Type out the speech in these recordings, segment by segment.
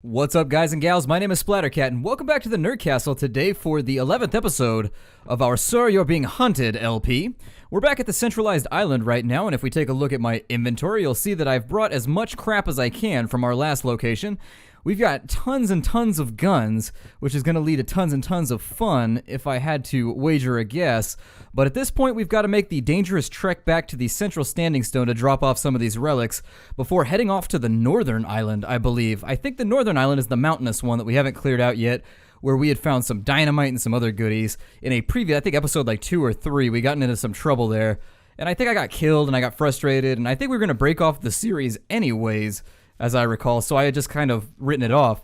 What's up, guys and gals? My name is Splattercat, and welcome back to the Nerd Castle today for the 11th episode of our Sir, You're Being Hunted LP. We're back at the centralized island right now, and if we take a look at my inventory, you'll see that I've brought as much crap as I can from our last location. We've got tons and tons of guns, which is going to lead to tons and tons of fun if I had to wager a guess. But at this point, we've got to make the dangerous trek back to the central standing stone to drop off some of these relics before heading off to the northern island, I believe. I think the northern island is the mountainous one that we haven't cleared out yet, where we had found some dynamite and some other goodies. In a previous, I think episode like 2 or 3, we got into some trouble there. And I think I got killed and I got frustrated, and I think we were going to break off the series anyways, as I recall, so I had just kind of written it off.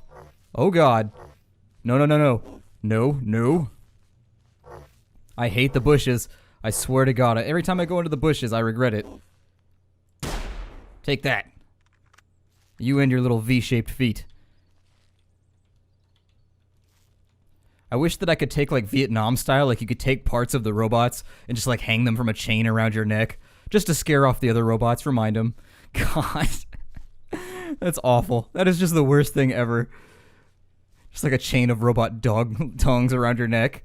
Oh god. No, no, no, no. No, no. I hate the bushes. I swear to god. Every time I go into the bushes, I regret it. Take that. You and your little V-shaped feet. I wish that I could take, like, Vietnam style, like you could take parts of the robots and just, like, hang them from a chain around your neck, just to scare off the other robots, remind them. God. That's awful. That is just the worst thing ever. Just like a chain of robot dog tongues around your neck.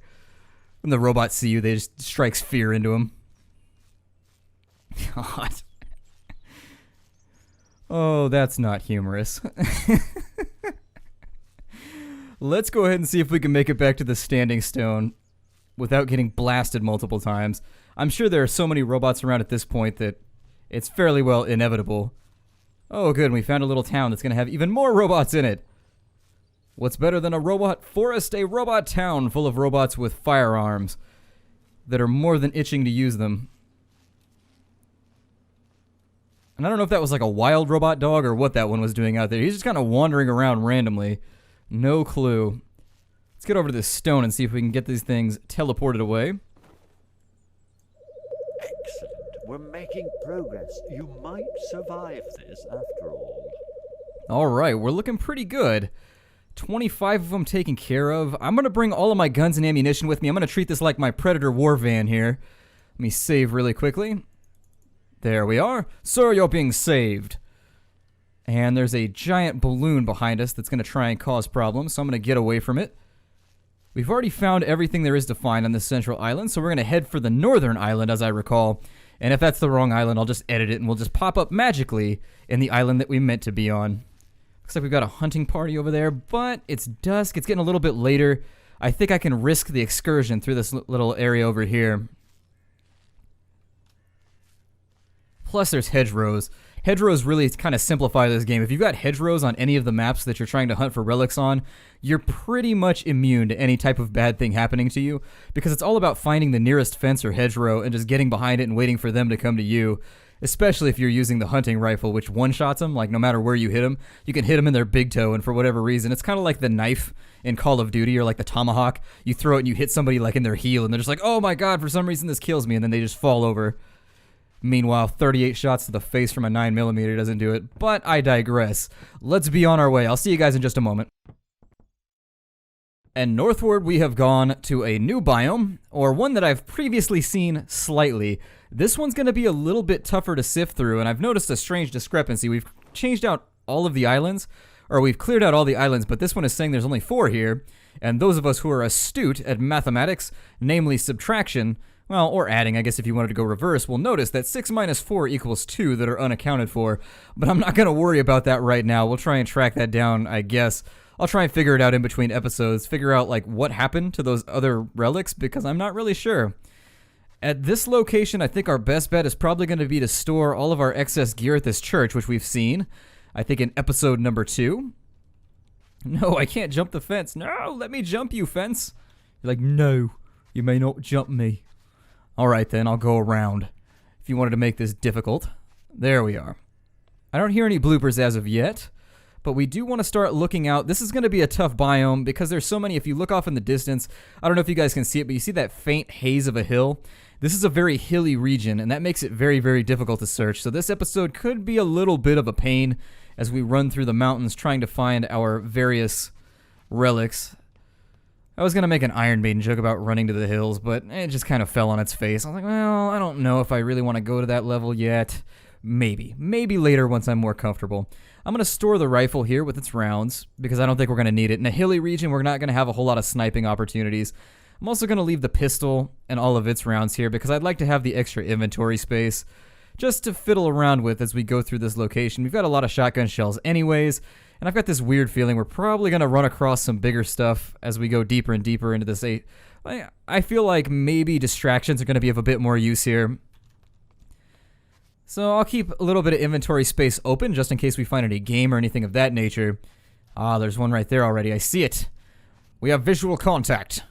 When the robots see you, they just strikes fear into them. God. Oh, that's not humorous. Let's go ahead and see if we can make it back to the standing stone without getting blasted multiple times. I'm sure there are so many robots around at this point that it's fairly well inevitable. Oh good, we found a little town that's going to have even more robots in it. What's better than a robot forest? A robot town full of robots with firearms that are more than itching to use them. And I don't know if that was like a wild robot dog or what that one was doing out there. He's just kind of wandering around randomly. No clue. Let's get over to this stone and see if we can get these things teleported away. Excellent. We're making progress. You might survive this after all. Alright, we're looking pretty good. 25 of them taken care of. I'm going to bring all of my guns and ammunition with me. I'm going to treat this like my Predator war van here. Let me save really quickly. There we are. Sir, you're being saved. And there's a giant balloon behind us that's going to try and cause problems, so I'm going to get away from it. We've already found everything there is to find on this central island, so we're going to head for the northern island, as I recall. And if that's the wrong island, I'll just edit it and we'll just pop up magically in the island that we meant to be on. Looks like we've got a hunting party over there, but it's dusk. It's getting a little bit later. I think I can risk the excursion through this little area over here. Plus, there's hedgerows. Hedgerows really kind of simplify this game. If you've got hedgerows on any of the maps that you're trying to hunt for relics on, you're pretty much immune to any type of bad thing happening to you, because it's all about finding the nearest fence or hedgerow and just getting behind it and waiting for them to come to you, especially if you're using the hunting rifle, which one-shots them. Like, no matter where you hit them, you can hit them in their big toe, and for whatever reason, it's kind of like the knife in Call of Duty, or like the tomahawk. You throw it and you hit somebody like in their heel, and they're just like, oh my god, for some reason this kills me, and then they just fall over. Meanwhile, 38 shots to the face from a 9mm doesn't do it, but I digress. Let's be on our way. I'll see you guys in just a moment. And northward we have gone to a new biome, or one that I've previously seen slightly. This one's going to be a little bit tougher to sift through, and I've noticed a strange discrepancy. We've changed out all of the islands, or we've cleared out all the islands, but this one is saying there's only 4 here, and those of us who are astute at mathematics, namely subtraction, well, or adding, I guess if you wanted to go reverse, will notice that 6 minus 4 equals 2 that are unaccounted for. But I'm not going to worry about that right now. We'll try and track that down, I guess. I'll try and figure it out in between episodes, figure out like what happened to those other relics, because I'm not really sure. At this location, I think our best bet is probably going to be to store all of our excess gear at this church, which we've seen, I think in episode number 2. No, I can't jump the fence. No, let me jump you, fence. You're like, no, you may not jump me. Alright then, I'll go around. If you wanted to make this difficult. There we are. I don't hear any bloopers as of yet, but we do want to start looking out. This is going to be a tough biome because there's so many. If you look off in the distance, I don't know if you guys can see it, but you see that faint haze of a hill? This is a very hilly region, and that makes it very, very difficult to search. So this episode could be a little bit of a pain as we run through the mountains trying to find our various relics. I was going to make an Iron Maiden joke about running to the hills, but it just kind of fell on its face. I was like, well, I don't know if I really want to go to that level yet. Maybe. Maybe later once I'm more comfortable. I'm going to store the rifle here with its rounds because I don't think we're going to need it. In a hilly region, we're not going to have a whole lot of sniping opportunities. I'm also going to leave the pistol and all of its rounds here because I'd like to have the extra inventory space just to fiddle around with as we go through this location. We've got a lot of shotgun shells anyways, and I've got this weird feeling we're probably going to run across some bigger stuff as we go deeper and deeper into this. I feel like maybe distractions are going to be of a bit more use here. So I'll keep a little bit of inventory space open just in case we find any game or anything of that nature. Ah, there's one right there already. I see it. We have visual contact.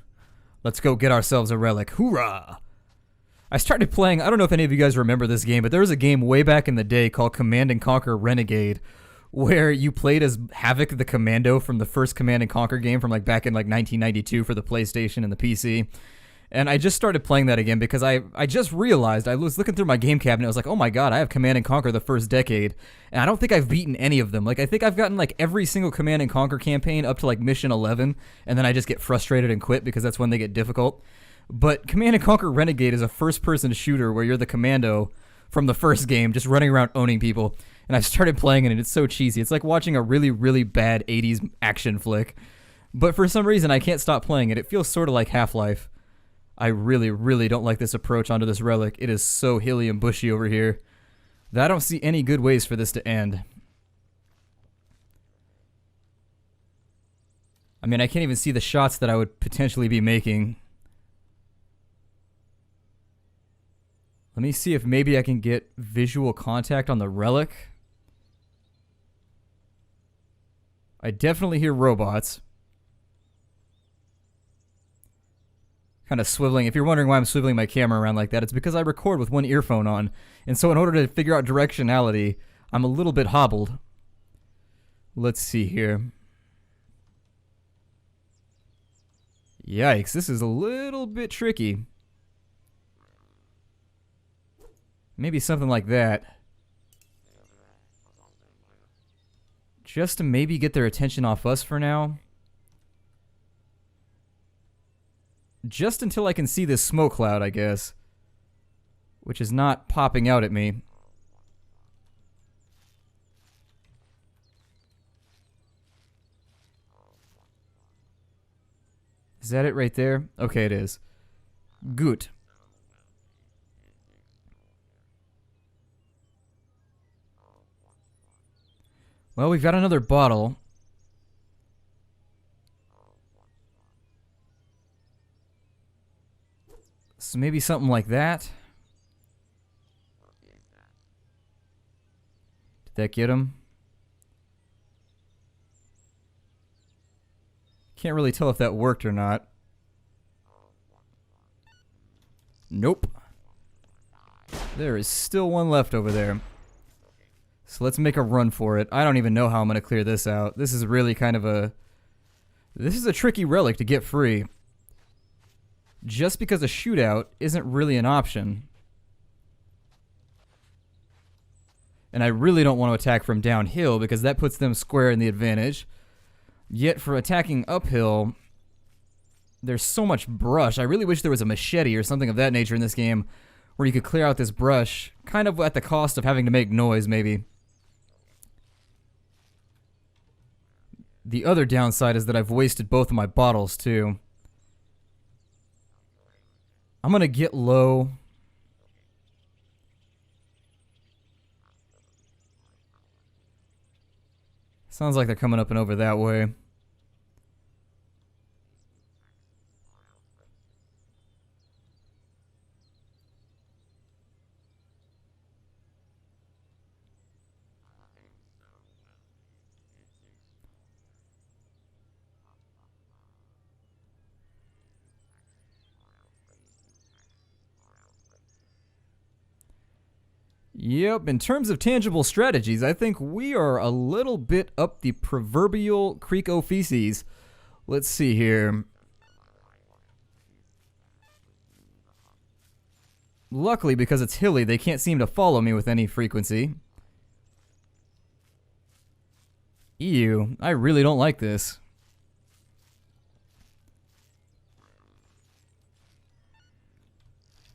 Let's go get ourselves a relic. Hoorah! I started playing, I don't know if any of you guys remember this game, but there was a game way back in the day called Command & Conquer Renegade where you played as Havoc the Commando from the first Command & Conquer game from like back in like 1992 for the PlayStation and the PC. And I just started playing that again because I just realized, I was looking through my game cabinet, I was like, oh my god, I have Command & Conquer the first decade, and I don't think I've beaten any of them. Like, I think I've gotten like every single Command & Conquer campaign up to like mission 11, and then I just get frustrated and quit because that's when they get difficult. But Command & Conquer Renegade is a first-person shooter where you're the commando from the first game, just running around owning people. And I've started playing it, and it's so cheesy. It's like watching a really, really bad 80s action flick. But for some reason, I can't stop playing it. It feels sort of like Half-Life. I really, really don't like this approach onto this relic. It is so hilly and bushy over here that I don't see any good ways for this to end. I mean, I can't even see the shots that I would potentially be making. Let me see if maybe I can get visual contact on the relic. I definitely hear robots. Kind of swiveling. If you're wondering why I'm swiveling my camera around like that, it's because I record with one earphone on. And so in order to figure out directionality, I'm a little bit hobbled. Let's see here. Yikes, this is a little bit tricky. Maybe something like that. Just to maybe get their attention off us for now. Just until I can see this smoke cloud, I guess. Which is not popping out at me. Is that it right there? Okay, it is. Good. Well, we've got another bottle. So maybe something like that. Did that get him? Can't really tell if that worked or not. Nope. There is still one left over there. So let's make a run for it. I don't even know how I'm going to clear this out. This is really kind of a... This is a tricky relic to get free. Just because a shootout isn't really an option. And I really don't want to attack from downhill because that puts them square in the advantage. Yet for attacking uphill, there's so much brush. I really wish there was a machete or something of that nature in this game where you could clear out this brush, kind of at the cost of having to make noise, maybe. The other downside is that I've wasted both of my bottles, too. I'm gonna get low. Sounds like they're coming up and over that way. Yep, in terms of tangible strategies, I think we are a little bit up the proverbial creek o' feces. Let's see here. Luckily, because it's hilly, they can't seem to follow me with any frequency. Ew, I really don't like this.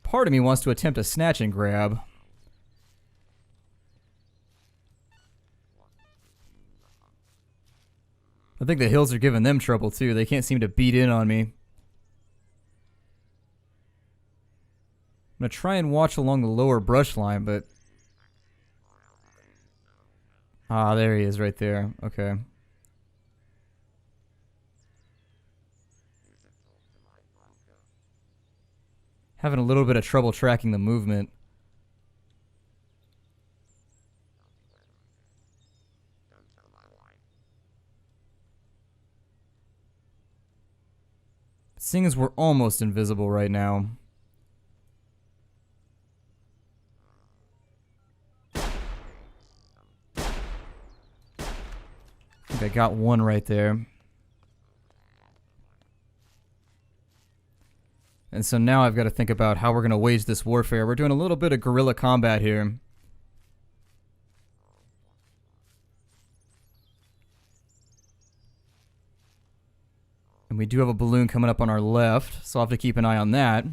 Part of me wants to attempt a snatch and grab. I think the hills are giving them trouble too. They can't seem to beat in on me. I'm gonna try and watch along the lower brush line, but... Ah, there he is right there. Okay. Having a little bit of trouble tracking the movement. Seeing as we're almost invisible right now. I think I got one right there. And so now I've got to think about how we're going to wage this warfare. We're doing a little bit of guerrilla combat here. And we do have a balloon coming up on our left, so I'll have to keep an eye on that.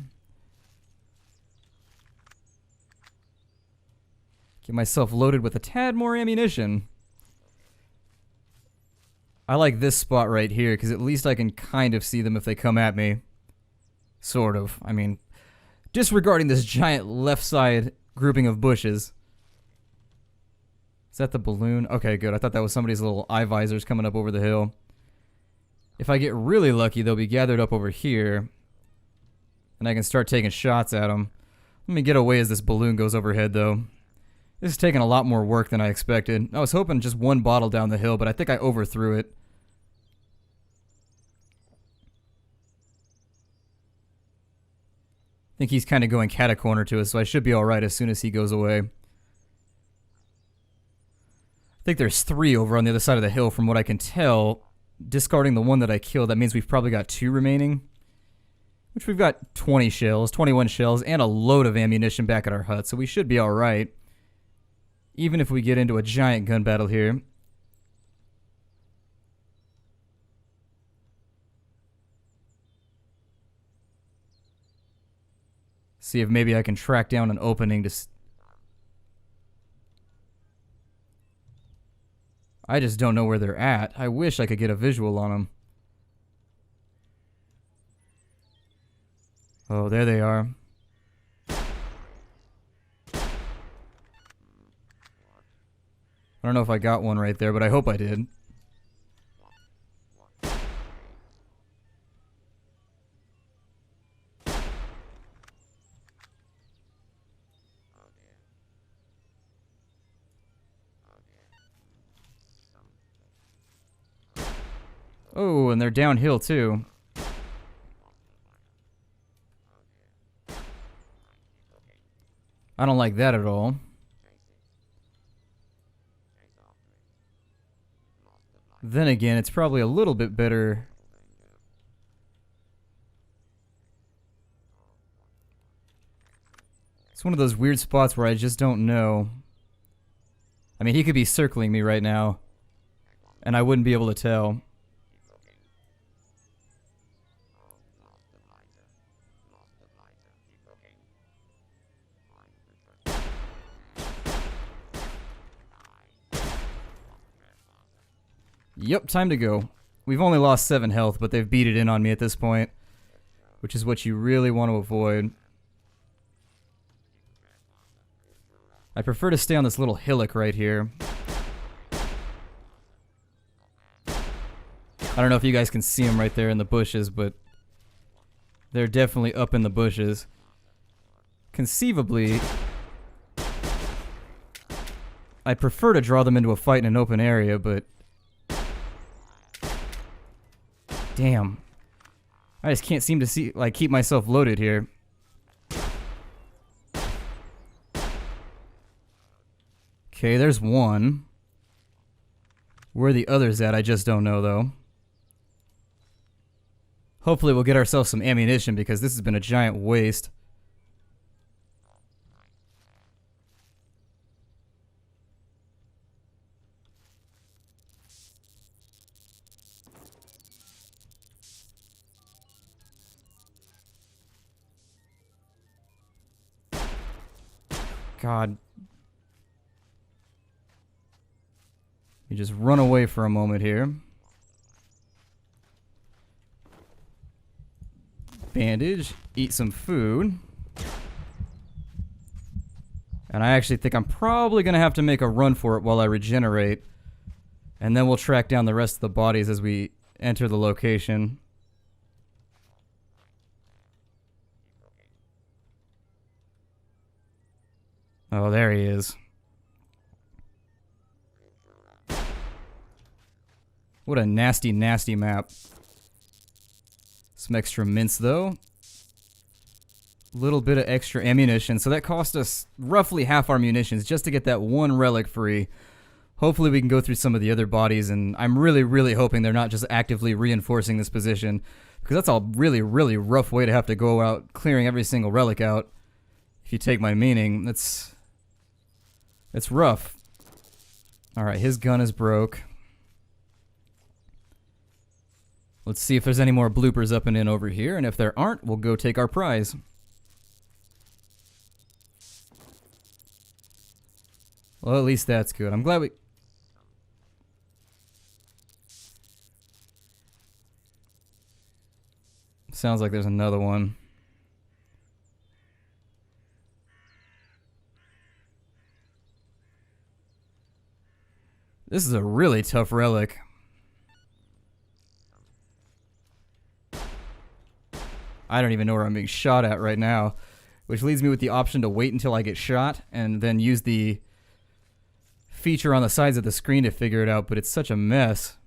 Get myself loaded with a tad more ammunition. I like this spot right here, because at least I can kind of see them if they come at me. Sort of. I mean, disregarding this giant left side grouping of bushes. Is that the balloon? Okay, good. I thought that was somebody's little eye visors coming up over the hill. If I get really lucky, they'll be gathered up over here. And I can start taking shots at them. Let me get away as this balloon goes overhead, though. This is taking a lot more work than I expected. I was hoping just one bottle down the hill, but I think I overthrew it. I think he's kind of going catacorner to us, so I should be alright as soon as he goes away. I think there's 3 over on the other side of the hill from what I can tell. Discarding the one that I killed, that means we've probably got 2 remaining. Which we've got 20 shells, 21 shells, and a load of ammunition back at our hut, so we should be alright. Even if we get into a giant gun battle here. See if maybe I can track down an opening to... I just don't know where they're at. I wish I could get a visual on them. Oh, there they are. I don't know if I got one right there, but I hope I did. Oh, and they're downhill too. I don't like that at all. Then again, it's probably a little bit better. It's one of those weird spots where I just don't know. I mean, he could be circling me right now, and I wouldn't be able to tell. Yep, time to go. We've only lost 7 health, but they've beat it in on me at this point, which is what you really want to avoid. I prefer to stay on this little hillock right here. I don't know if you guys can see them right there in the bushes, but they're definitely up in the bushes. Conceivably, I'd prefer to draw them into a fight in an open area, but... Damn. I just can't seem to see, like, keep myself loaded here. Okay, there's one. Where the other's at, I just don't know, though. Hopefully we'll get ourselves some ammunition, because this has been a giant waste. God. You just run away for a moment here. bandage, eat some food. And I actually think I'm probably going to have to make a run for it while I regenerate. And then we'll track down the rest of the bodies as we enter the location. Oh, there he is. What a nasty, nasty map. Some extra mints, though. Little bit of extra ammunition. So that cost us roughly half our munitions just to get that one relic free. Hopefully we can go through some of the other bodies, and I'm really, really hoping they're not just actively reinforcing this position, because that's a really, really rough way to have to go out clearing every single relic out. If you take my meaning, it's rough. Alright, his gun is broke. Let's see if there's any more bloopers up and in over here, and if there aren't, we'll go take our prize. Well, at least that's good. I'm glad we... Sounds like there's another one. This is a really tough relic. I don't even know where I'm being shot at right now, which leaves me with the option to wait until I get shot and then use the feature on the sides of the screen to figure it out, but it's such a mess.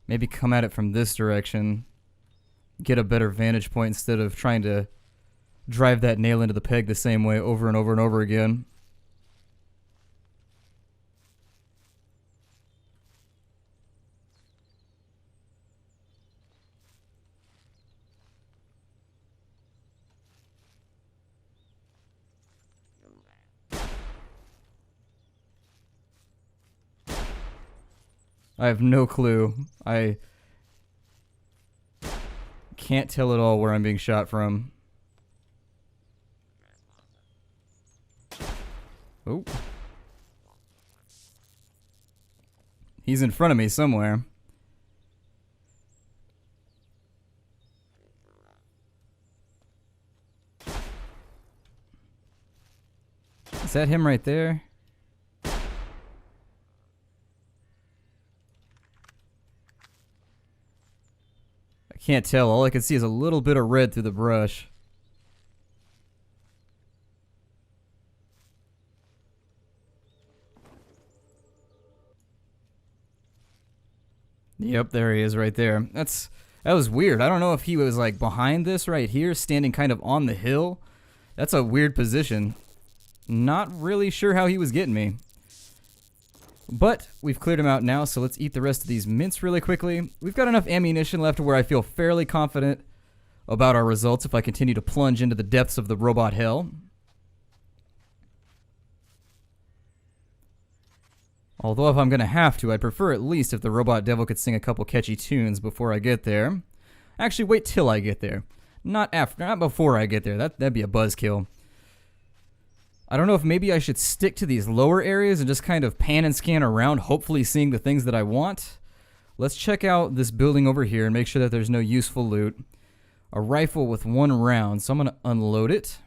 Maybe come at it from this direction, get a better vantage point instead of trying to drive that nail into the peg the same way over and over and over again. I have no clue. I can't tell at all where I'm being shot from. Oh. He's in front of me somewhere. Is that him right there? I can't tell. All I can see is a little bit of red through the brush. Yep, there he is right there. That was weird. I don't know if he was like behind this right here, standing kind of on the hill. That's a weird position. Not really sure how he was getting me. But we've cleared him out now, so let's eat the rest of these mints really quickly. We've got enough ammunition left where I feel fairly confident about our results if I continue to plunge into the depths of the robot hell. Although if I'm going to have to, I'd prefer at least if the robot devil could sing a couple catchy tunes before I get there. Actually, wait till I get there. Not before I get there. That'd be a buzzkill. I don't know if maybe I should stick to these lower areas and just kind of pan and scan around, hopefully seeing the things that I want. Let's check out this building over here and make sure that there's no useful loot. A rifle with 1 round, so I'm going to unload it.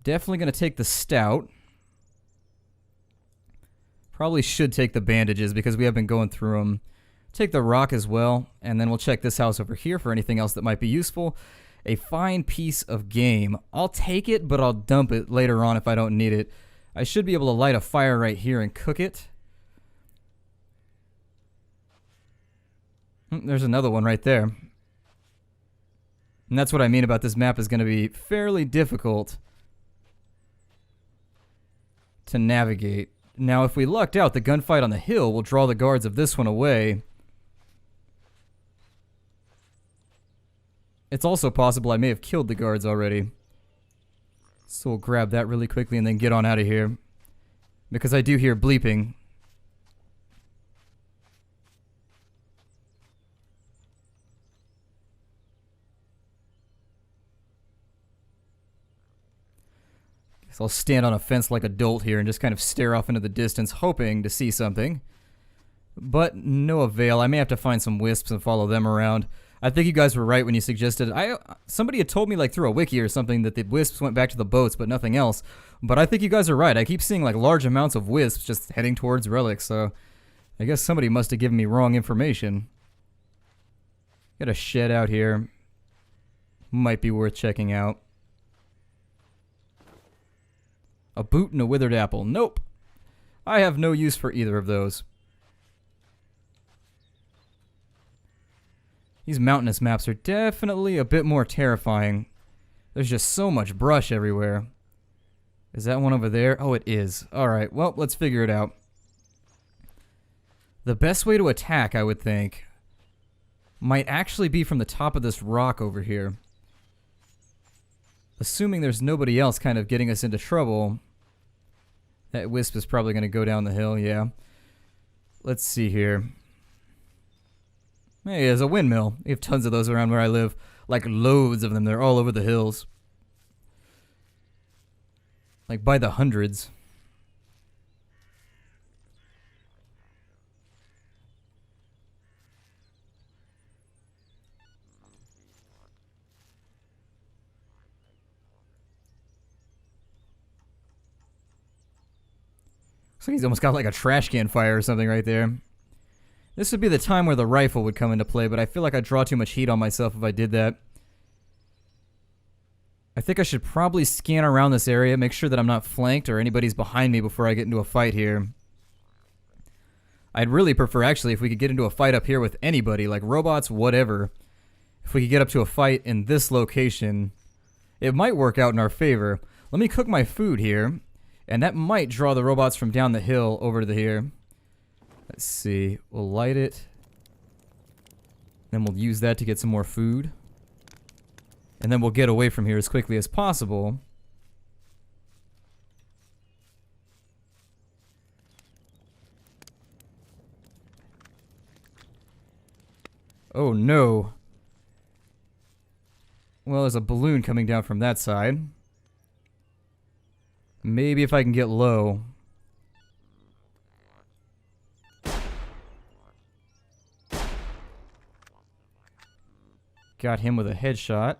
Definitely going to take the stout. Probably should take the bandages because we have been going through them. Take the rock as well, and then we'll check this house over here for anything else that might be useful. A fine piece of game. I'll take it, but I'll dump it later on if I don't need it. I should be able to light a fire right here and cook it. There's another one right there. And that's what I mean about this map is going to be fairly difficult to navigate. Now, if we lucked out, the gunfight on the hill will draw the guards of this one away. It's also possible I may have killed the guards already. So we'll grab that really quickly and then get on out of here. Because I do hear bleeping. So I'll stand on a fence like a dolt here and just kind of stare off into the distance, hoping to see something. But no avail. I may have to find some wisps and follow them around. I think you guys were right when you suggested. Somebody had told me like through a wiki or something that the wisps went back to the boats, but nothing else. But I think you guys are right. I keep seeing like large amounts of wisps just heading towards Relic, so I guess somebody must have given me wrong information. Got a shed out here. Might be worth checking out. A boot and a withered apple. Nope. I have no use for either of those. These mountainous maps are definitely a bit more terrifying. There's just so much brush everywhere. Is that one over there? Oh, it is. Alright, well, let's figure it out. The best way to attack, I would think, might actually be from the top of this rock over here. Assuming there's nobody else kind of getting us into trouble. That wisp is probably going to go down the hill, yeah. Let's see here. Hey, there's a windmill. We have tons of those around where I live. Like loads of them. They're all over the hills. Like by the hundreds. Looks like he's almost got like a trash can fire or something right there. This would be the time where the rifle would come into play, but I feel like I'd draw too much heat on myself if I did that. I think I should probably scan around this area, make sure that I'm not flanked or anybody's behind me before I get into a fight here. I'd really prefer, actually, if we could get into a fight up here with anybody, like robots, whatever. If we could get up to a fight in this location, it might work out in our favor. Let me cook my food here, and that might draw the robots from down the hill over to here. Let's see. We'll light it. Then we'll use that to get some more food. And then we'll get away from here as quickly as possible. Oh no. Well, there's a balloon coming down from that side. Maybe if I can get low. Got him with a headshot.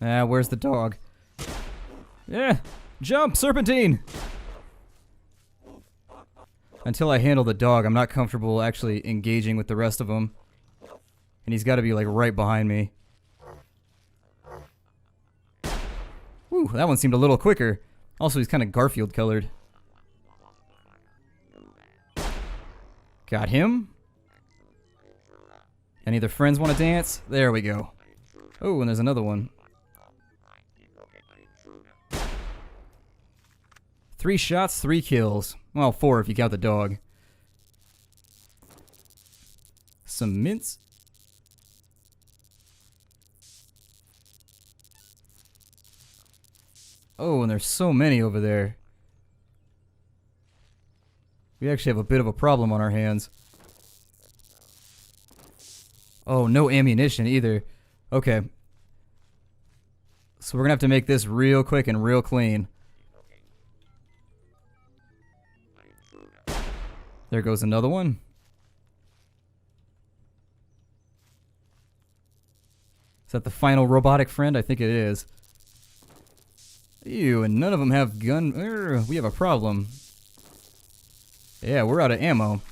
Ah, where's the dog? Yeah, jump, serpentine! Until I handle the dog, I'm not comfortable actually engaging with the rest of them. And he's got to be like right behind me. Whew, that one seemed a little quicker. Also, he's kind of Garfield colored. Got him. Any of the friends want to dance? There we go. Oh, and there's another one. 3 shots, 3 kills. Well, 4 if you count the dog. Some mints. Oh, and there's so many over there. We actually have a bit of a problem on our hands. Oh, no ammunition either. Okay. So we're gonna have to make this real quick and real clean. There goes another one. Is that the final robotic friend? I think it is. Ew, and none of them have gun. We have a problem. Yeah, we're out of ammo.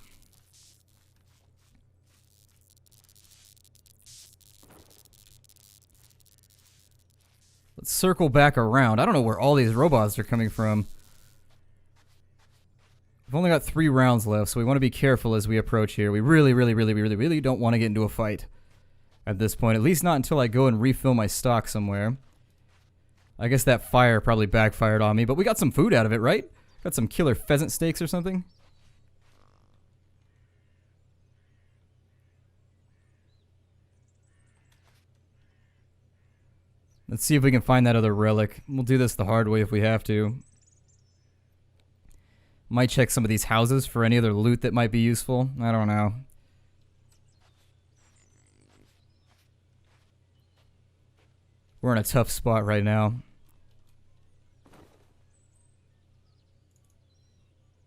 Let's circle back around. I don't know where all these robots are coming from. We've only got 3 rounds left, so we want to be careful as we approach here. We really don't want to get into a fight at this point. At least not until I go and refill my stock somewhere. I guess that fire probably backfired on me, but we got some food out of it, right? Got some killer pheasant steaks or something. Let's see if we can find that other relic. We'll do this the hard way if we have to. Might check some of these houses for any other loot that might be useful. I don't know. We're in a tough spot right now.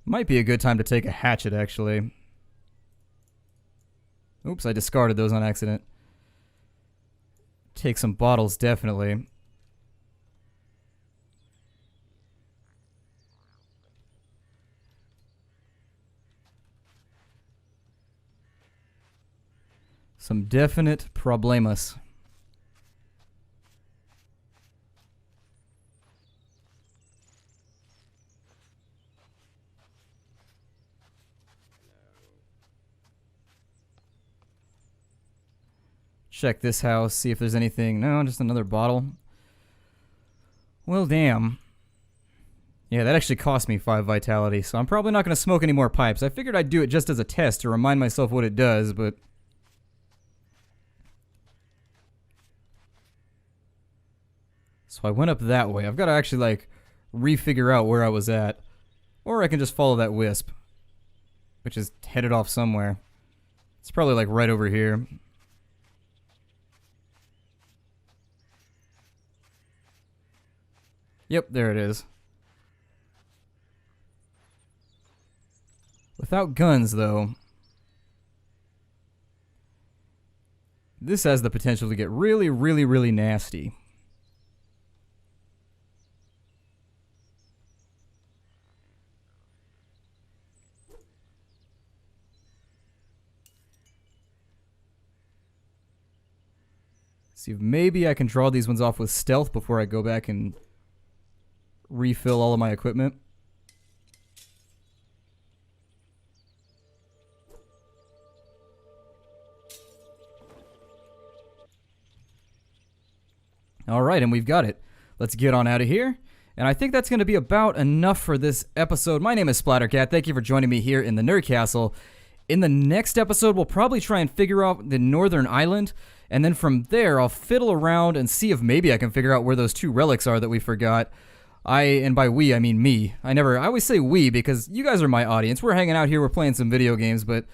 Might be a good time to take a hatchet, actually. Oops, I discarded those on accident. Take some bottles, definitely. Some definite problemas. Check this house, see if there's anything. No, just another bottle. Well, damn. Yeah, that actually cost me 5 vitality, so I'm probably not going to smoke any more pipes. I figured I'd do it just as a test to remind myself what it does, but... So I went up that way. I've got to actually, like, refigure out where I was at. Or I can just follow that wisp, which is headed off somewhere. It's probably, like, right over here. Yep, there it is. Without guns, though, this has the potential to get really, really, really nasty. See if maybe I can draw these ones off with stealth before I go back and refill all of my equipment. Alright, and we've got it. Let's get on out of here. And I think that's going to be about enough for this episode. My name is Splattercat. Thank you for joining me here in the Nerd Castle. In the next episode, we'll probably try and figure out the northern island. And then from there, I'll fiddle around and see if maybe I can figure out where those 2 relics are that we forgot. And by we, I mean me. I always say we because you guys are my audience. We're hanging out here, we're playing some video games, but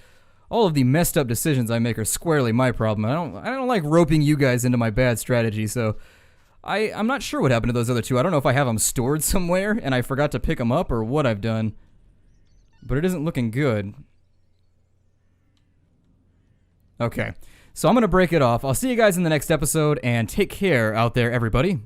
all of the messed up decisions I make are squarely my problem. I don't like roping you guys into my bad strategy, so I'm not sure what happened to those other 2. I don't know if I have them stored somewhere and I forgot to pick them up or what I've done, but it isn't looking good. Okay, so I'm going to break it off. I'll see you guys in the next episode, and take care out there, everybody.